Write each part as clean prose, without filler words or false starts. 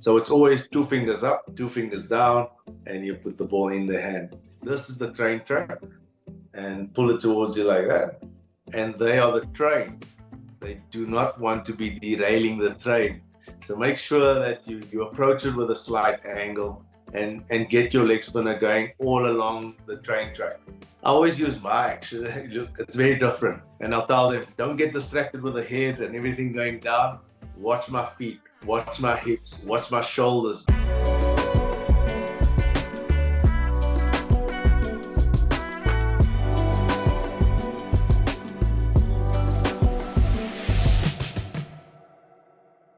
So it's always 2 fingers up, 2 fingers down, and you put the ball in their hand. This is the train track, and pull it towards you like that. And they are the train. They do not want to be derailing the train. So make sure that you approach it with a slight angle and get your leg spinner going all along the train track. I always use my action. Look, it's very different. And I'll tell them, don't get distracted with the head and everything going down. Watch my feet, watch my hips, watch my shoulders.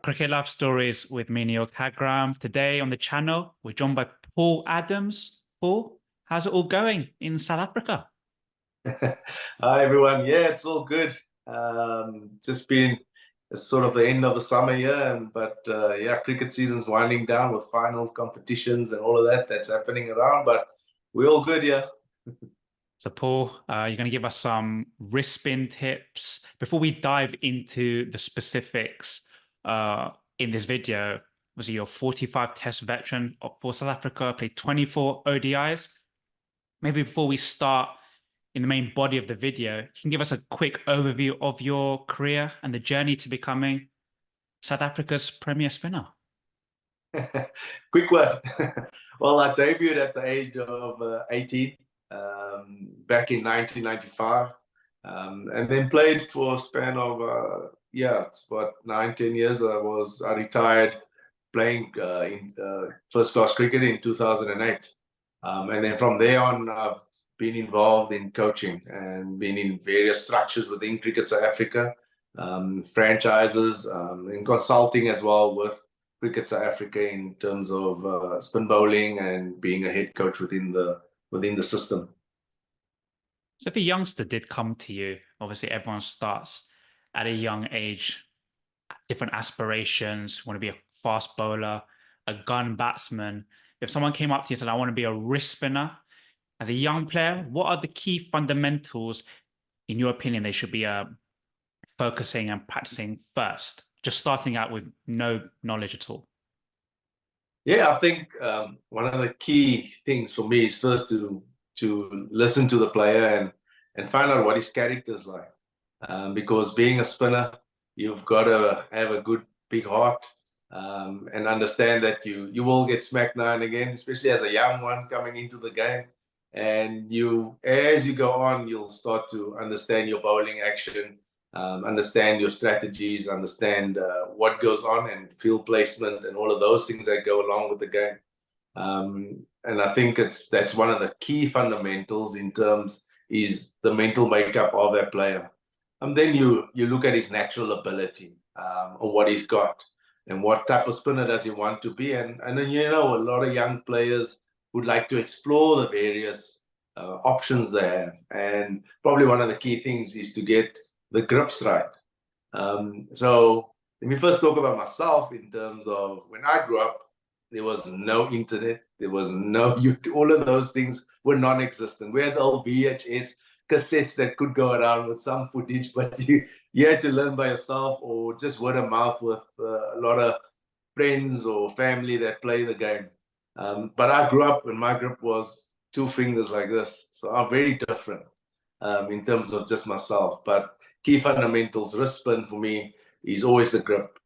Cricket Life Stories with me, Neel Khagram. Today on the channel, we're joined by Paul Adams. Paul, how's it all going in South Africa? Hi, everyone. Yeah, it's all good. Just been sort of the end of the summer here, but yeah, cricket season's winding down with finals, competitions, and all of that's happening around, but we're all good here. So, Paul, you're going to give us some wrist spin tips. Before we dive into the specifics in this video, was your 45 test veteran for South Africa, played 24 ODIs. Maybe before we start in the main body of the video, you can give us a quick overview of your career and the journey to becoming South Africa's premier spinner. Quick one. Well, I debuted at the age of 18 back in 1995, and then played for a span of yeah, it's about 9-10 years. I retired playing in first-class cricket in 2008, and then from there on, I've been involved in coaching and been in various structures within Cricket South Africa, franchises, and consulting as well with Cricket South Africa in terms of spin bowling and being a head coach within the system. So if a youngster did come to you, obviously everyone starts at a young age, different aspirations, want to be a fast bowler, a gun batsman. If someone came up to you and said, I want to be a wrist spinner, as a young player, what are the key fundamentals, in your opinion, they should be focusing and practicing first, just starting out with no knowledge at all? Yeah, I think one of the key things for me is first to listen to the player and find out what his character is like. Because being a spinner, you've got to have a good big heart and understand that you will get smacked now and again, especially as a young one coming into the game. And as you go on, you'll start to understand your bowling action, understand your strategies, understand what goes on, and field placement and all of those things that go along with the game. And I think that's one of the key fundamentals in terms is the mental makeup of that player. And then you look at his natural ability or what he's got and what type of spinner does he want to be. And then, a lot of young players would like to explore the various options they have. And probably one of the key things is to get the grips right. So let me first talk about myself in terms of when I grew up, there was no internet. There was no YouTube. All of those things were non-existent. We had the old VHS cassettes that could go around with some footage, but you had to learn by yourself or just word of mouth with a lot of friends or family that play the game. But I grew up and my grip was 2 fingers like this. So I'm very different in terms of just myself. But key fundamentals, wrist spin for me is always the grip.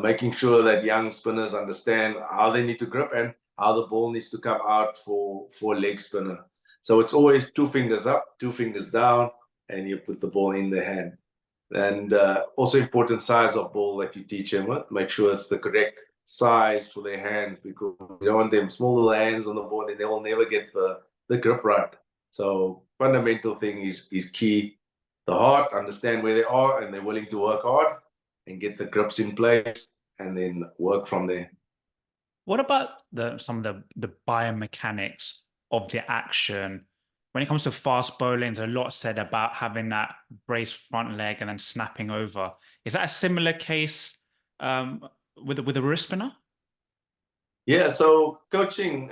Making sure that young spinners understand how they need to grip and how the ball needs to come out for a leg spinner. So it's always 2 fingers up, 2 fingers down, and you put the ball in their hand. And also important size of ball that you teach them with. Make sure it's the correct size for their hands, because you don't want them small little hands on the ball and they will never get the grip right. So fundamental thing is key. The heart, understand where they are and they're willing to work hard and get the grips in place and then work from there. What about some of the biomechanics of the action? When it comes to fast bowling, there's a lot said about having that braced front leg and then snapping over. Is that a similar case with a wrist spinner? Yeah, so coaching,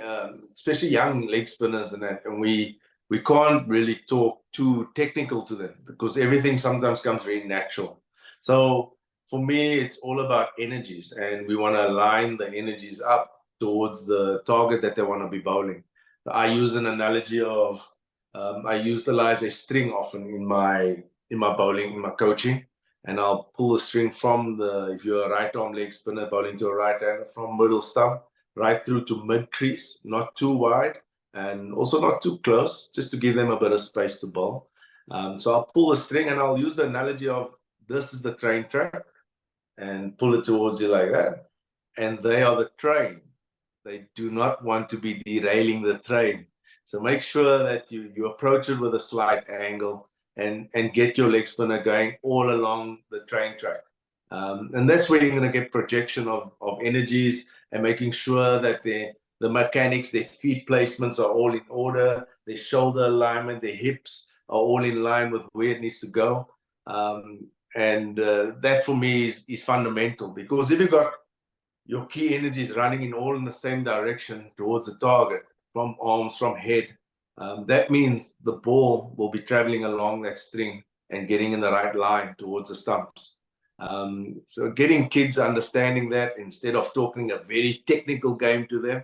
especially young leg spinners and we can't really talk too technical to them because everything sometimes comes very natural. So for me, it's all about energies, and we want to align the energies up towards the target that they want to be bowling. I use an analogy of I utilize a string often in my bowling, in my coaching, and I'll pull a string from the, if you're a right arm leg spinner bowling to a right hander, from middle stump right through to mid crease, not too wide and also not too close, just to give them a bit of space to bowl. So I'll pull a string, and I'll use the analogy of this is the train track, and pull it towards you like that. And they are the train. They do not want to be derailing the train. So make sure that you approach it with a slight angle, and get your leg spinner going all along the train track. And that's where you're going to get projection of energies, and making sure that the mechanics, their feet placements are all in order, their shoulder alignment, their hips are all in line with where it needs to go. And that for me is fundamental, because if you got your key energies running in all in the same direction towards the target, from arms, from head, that means the ball will be traveling along that string and getting in the right line towards the stumps. So getting kids understanding that, instead of talking a very technical game to them,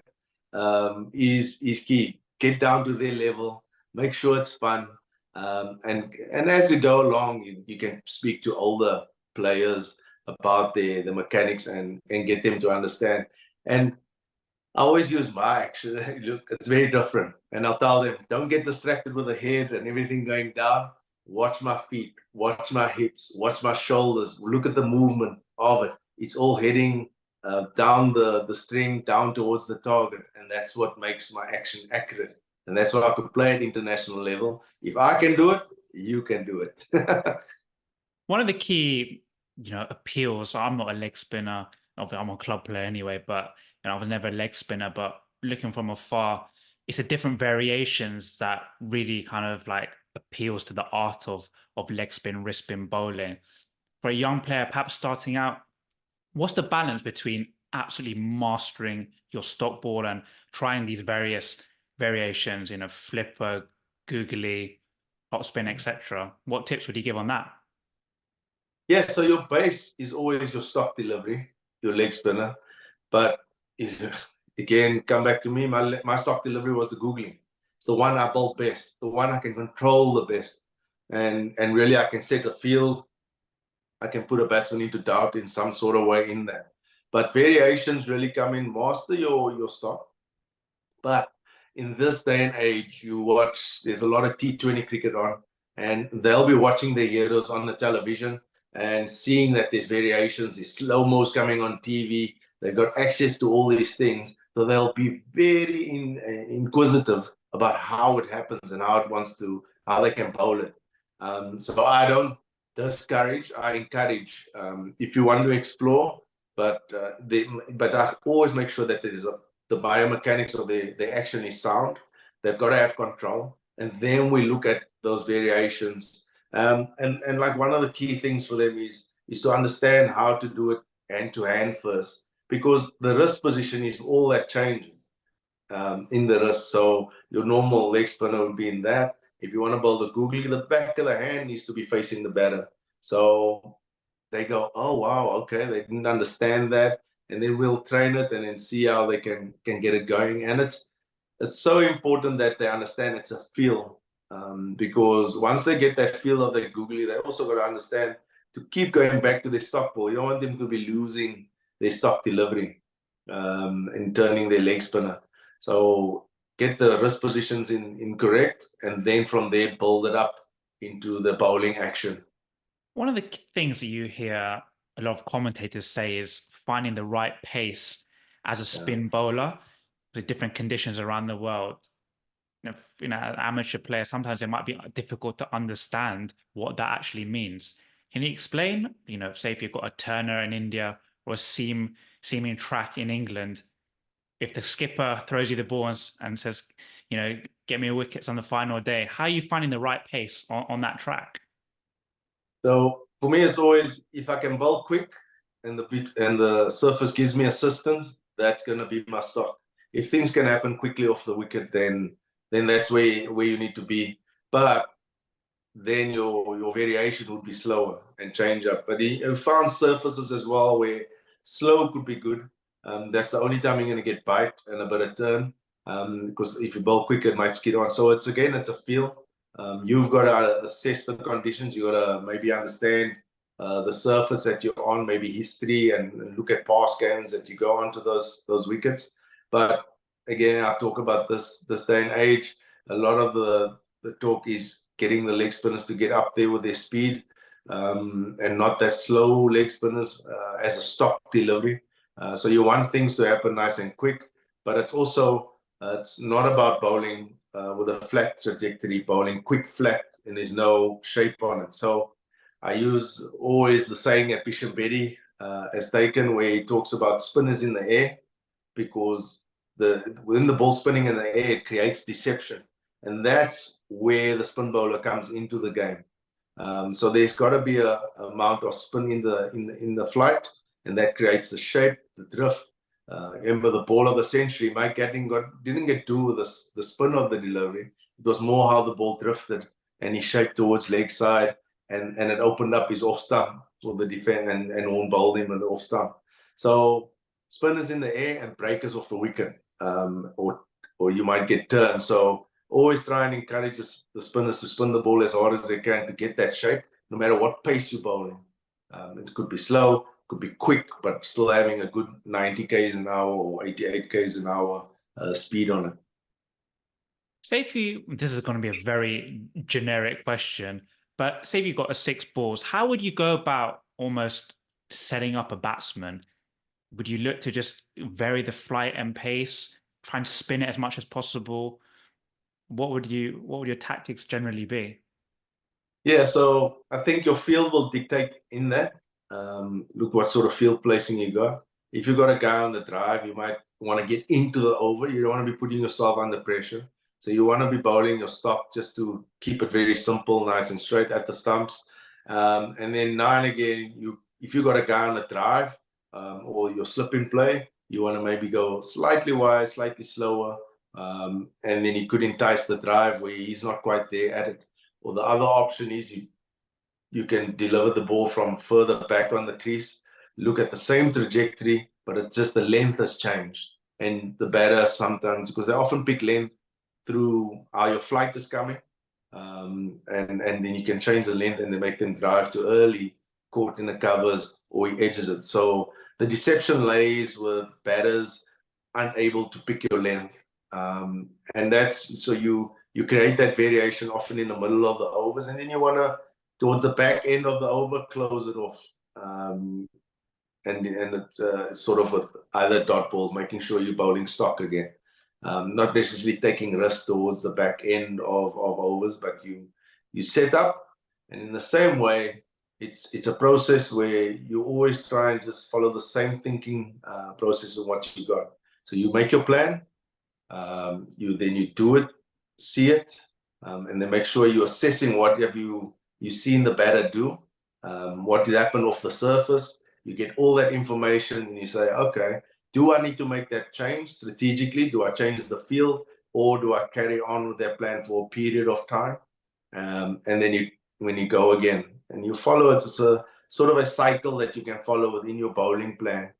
is key. Get down to their level, make sure it's fun. And as you go along, you can speak to older players about the mechanics, and get them to understand. And I always use my action. Look, it's very different. And I'll tell them, don't get distracted with the head and everything going down. Watch my feet, watch my hips, watch my shoulders. Look at the movement of it. It's all heading down the string, down towards the target. And that's what makes my action accurate. And that's what I could play at international level. If I can do it, you can do it. One of the key, appeals. I'm not a leg spinner. I'm a club player anyway, but I was never a leg spinner. But looking from afar, it's the different variations that really kind of like appeals to the art of leg spin, wrist spin bowling. For a young player, perhaps starting out, what's the balance between absolutely mastering your stock ball and trying these various variations, flipper, googly, hop spin, etc.? What tips would you give on that? Yes, so your base is always your stock delivery, your leg spinner. But again, come back to me, my stock delivery was the googling. It's the one I bowl best, the one I can control the best. And really I can set a field, I can put a batsman into doubt in some sort of way in that. But variations really come in, master your stock. But in this day and age, you watch, there's a lot of T20 cricket on, and they'll be watching the heroes on the television and seeing that there's variations, there's slow-mos coming on TV. They've got access to all these things. So they'll be very inquisitive about how it happens and how they can bowl it. So I don't discourage, I encourage, if you want to explore, but I always make sure that the biomechanics of the action is sound. They've got to have control, and then we look at those variations. And like one of the key things for them is to understand how to do it hand to hand first, because the wrist position is all that changing in the wrist. So your normal leg spinner would be in that. If you want to bowl the googly, the back of the hand needs to be facing the batter. So they go, oh wow, okay, they didn't understand that, and then we'll train it and then see how they can get it going. And it's so important that they understand it's a feel, because once they get that feel of the googly, they also got to understand to keep going back to their stock ball. You don't want them to be losing their stock delivery and turning their leg spinner. So get the wrist positions in correct, and then from there build it up into the bowling action. One of the things that you hear a lot of commentators say is finding the right pace as a spin bowler with different conditions around the world. An amateur player, sometimes it might be difficult to understand what that actually means. Can you explain, say if you've got a turner in India or a seaming track in England, if the skipper throws you the ball and says, get me a wickets on the final day, how are you finding the right pace on that track? So for me, it's always, if I can bowl quick and the surface gives me assistance, that's going to be my stock. If things can happen quickly off the wicket, then that's where you need to be. But then your variation would be slower and change up. But he found surfaces as well where slow could be good. That's the only time you're going to get bite and a bit of turn. Because if you bowl quick, it might skid on. So it's a feel. You've got to assess the conditions. You got to maybe understand the surface that you're on, maybe history, and look at past games that you go onto those wickets. But again, I talk about this day and age. A lot of the talk is getting the leg spinners to get up there with their speed, and not that slow leg spinners as a stock delivery. So you want things to happen nice and quick, but it's also it's not about bowling with a flat trajectory, bowling quick flat, and there's no shape on it. So I use always the saying at Bishop Betty as taken, where he talks about spinners in the air, because when the ball spinning in the air, it creates deception. And that's where the spin bowler comes into the game. So there's got to be a amount of spin in the flight, and that creates the shape, the drift. Remember the ball of the century, Mike Gatting didn't get to with the spin of the delivery. It was more how the ball drifted and he shaped towards leg side, and it opened up his off stump for the defense and won't bowl him in the off stump. So spinners in the air and breakers off the wicket, or you might get turned. So always try and encourage the spinners to spin the ball as hard as they can to get that shape, no matter what pace you're bowling. It could be slow, could be quick, but still having a good 90 k's an hour or 88 k's an hour speed on it. Say if you, this is going to be a very generic question, but say if you've got a 6 balls, how would you go about almost setting up a batsman? Would you look to just vary the flight and pace, try and spin it as much as possible? What would your tactics generally be? Yeah, so I think your field will dictate in that. Look what sort of field placing you got. If you've got a guy on the drive, you might want to get into the over. You don't want to be putting yourself under pressure. So you want to be bowling your stock just to keep it very simple, nice and straight at the stumps. And then now and again, if you've got a guy on the drive, or your slip in play, you want to maybe go slightly wide, slightly slower. And then you could entice the drive where he's not quite there at it. Or the other option is you can deliver the ball from further back on the crease, look at the same trajectory, but it's just the length has changed. And the batter sometimes, because they often pick length through how your flight is coming, and then you can change the length and they make them drive too early, caught in the covers, or he edges it. So the deception lays with batters unable to pick your length. And that's, so you create that variation often in the middle of the overs, and then you want to, towards the back end of the over, close it off. And it's sort of with either dot balls, making sure you're bowling stock again. Not necessarily taking risks towards the back end of overs, but you set up, and in the same way, it's a process where you always try and just follow the same thinking process of what you got. So you make your plan, you do it, see it, and then make sure you're assessing what have you seen the batter do, what did happen off the surface. You get all that information and you say, okay, do I need to make that change strategically? Do I change the field, or do I carry on with that plan for a period of time? And then when you go again and you follow it, it's a sort of a cycle that you can follow within your bowling plan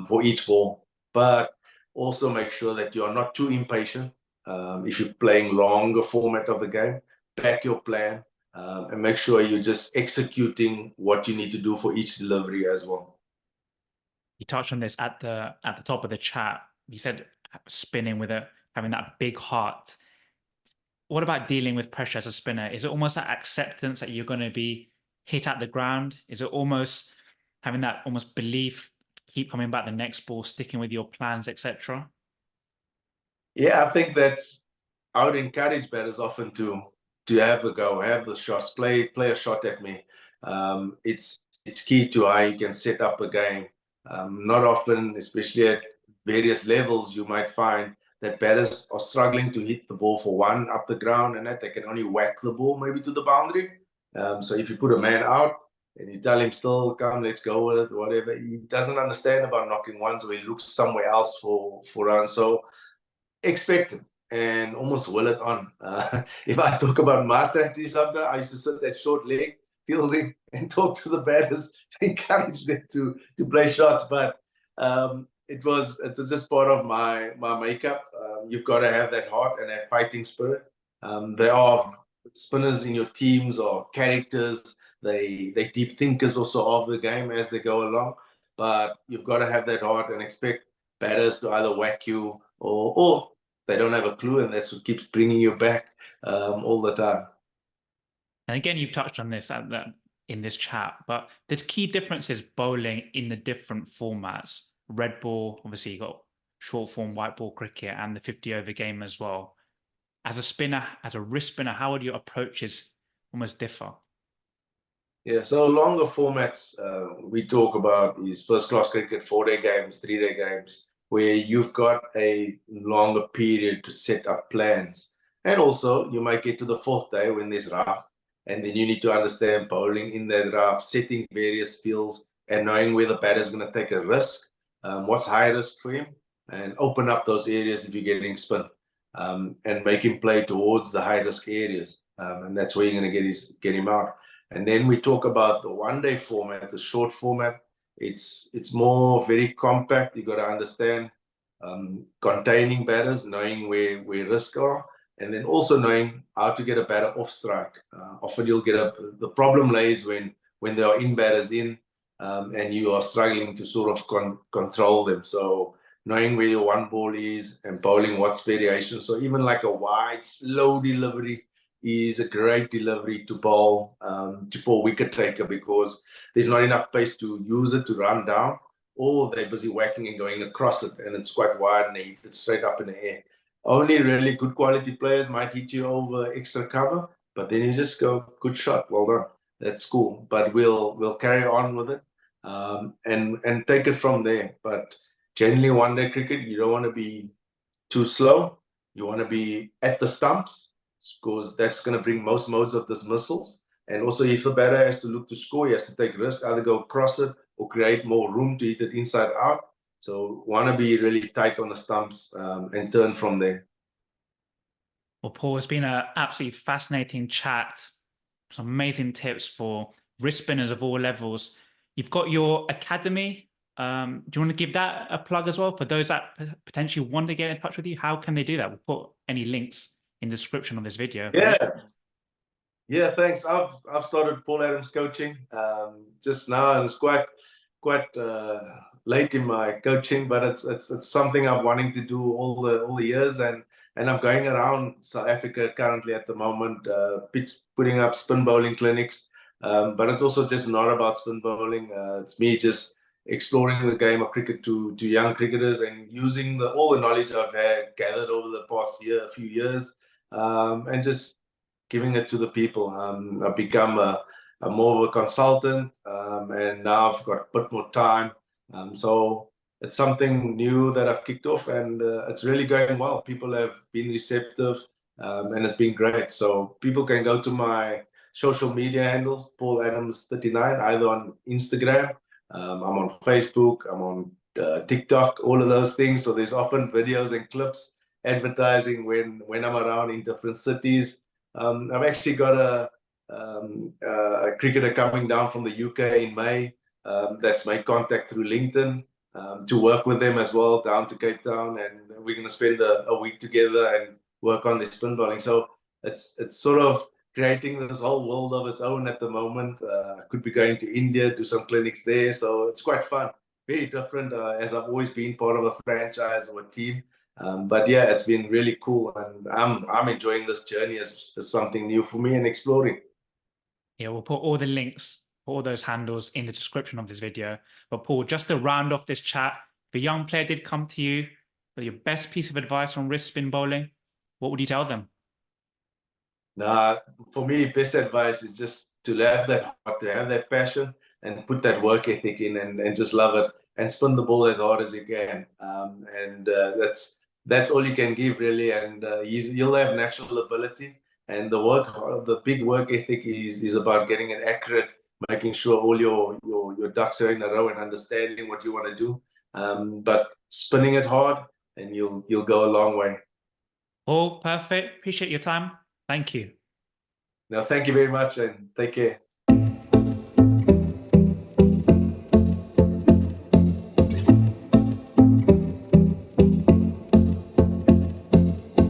for each ball. But also make sure that you are not too impatient. If you're playing longer format of the game, back your plan, and make sure you're just executing what you need to do for each delivery as well. You touched on this at the top of the chat. You said spinning with it, having that big heart. What about dealing with pressure as a spinner? Is it almost that acceptance that you're going to be hit at the ground? Is it almost having that almost belief, keep coming back the next ball, sticking with your plans, etc.? Yeah, I think I would encourage batters often to have a go, have the shots, play a shot at me. It's key to how you can set up a game. Not often, especially at various levels, you might find that batters are struggling to hit the ball for one up the ground, and that they can only whack the ball maybe to the boundary. So if you put a man out and you tell him still, come, let's go with it, whatever, he doesn't understand about knocking ones, or he looks somewhere else for runs. So expect it and almost will it on. If I talk about my strategy sometimes, I used to sit at short leg fielding and talk to the batters to encourage them to play shots. But it's just part of my makeup. You've got to have that heart and that fighting spirit. There are spinners in your teams or characters. They deep thinkers also of the game as they go along. But you've got to have that heart and expect batters to either whack you or they don't have a clue, and that's what keeps bringing you back all the time. And again, you've touched on this in this chat, but the key difference is bowling in the different formats. Red ball, obviously, you got short form white ball cricket and the 50-over game as well. As a spinner, as a wrist spinner, how would your approaches almost differ? Yeah, so longer formats we talk about is first class cricket, 4-day games, 3-day games, where you've got a longer period to set up plans. And also, you might get to the 4th day when there's rough, and then you need to understand bowling in that rough, setting various fields, and knowing where the batter is going to take a risk, what's high risk for him, and open up those areas if you're getting spin, and make him play towards the high risk areas. And that's where you're going to get him out. And then we talk about the 1-day format, the short format. It's more very compact. You got to understand containing batters, knowing where risks are, and then also knowing how to get a batter off strike. Often you'll get the problem lays when there are in batters in, and you are struggling to sort of control them. So knowing where your one ball is and bowling what's variation. So even like a wide, slow delivery is a great delivery to bowl for wicket taker, because there's not enough pace to use it to run down, or they're busy whacking and going across it, and it's quite wide and they hit it straight up in the air. Only really good quality players might hit you over extra cover, but then you just go, good shot, well done. That's cool. But we'll carry on with it and take it from there. But generally, 1-day cricket, you don't want to be too slow. You want to be at the stumps, because that's going to bring most modes of dismissals. And also, if the batter has to look to score, he has to take risks, either go across it or create more room to hit it inside out. So want to be really tight on the stumps and turn from there. Well, Paul, it's been an absolutely fascinating chat. Some amazing tips for wrist spinners of all levels. You've got your academy. Do you want to give that a plug as well for those that potentially want to get in touch with you? How can they do that? We'll put any links in the description of this video. Yeah, thanks. I've started Paul Adams coaching just now, and it's quite late in my coaching, but it's something I'm wanting to do all the years, and I'm going around South Africa currently at the moment, putting up spin bowling clinics. But it's also just not about spin bowling. It's me just exploring the game of cricket to young cricketers, and using all the knowledge I've gathered over the past few years, and just giving it to the people. I've become a more of a consultant, and now I've got a bit more time. So it's something new that I've kicked off, and it's really going well. People have been receptive, and it's been great. So people can go to my social media handles, Paul Adams 39, either on Instagram. I'm on Facebook. I'm on TikTok, all of those things. So there's often videos and clips advertising when I'm around in different cities. I've actually got a cricketer coming down from the UK in May that's made contact through LinkedIn to work with them as well down to Cape Town, and we're going to spend a week together and work on the spin bowling. So it's sort of creating this whole world of its own at the moment. I could be going to India, do some clinics there, so it's quite fun. Very different, as I've always been part of a franchise or a team. But yeah, it's been really cool, and I'm enjoying this journey as something new for me and exploring. Yeah, we'll put all the links for all those handles in the description of this video. But Paul, just to round off this chat, if a young player did come to you for your best piece of advice on wrist spin bowling, what would you tell them? Nah, for me, best advice is just to have that heart, to have that passion, and put that work ethic in, and just love it, and spin the ball as hard as you can. And that's all you can give, really. And you'll have natural ability, and the big work ethic is about getting it accurate, making sure all your ducks are in a row, and understanding what you want to do. But spinning it hard, and you'll go a long way. All perfect. Appreciate your time. Thank you. Now, thank you very much and take care.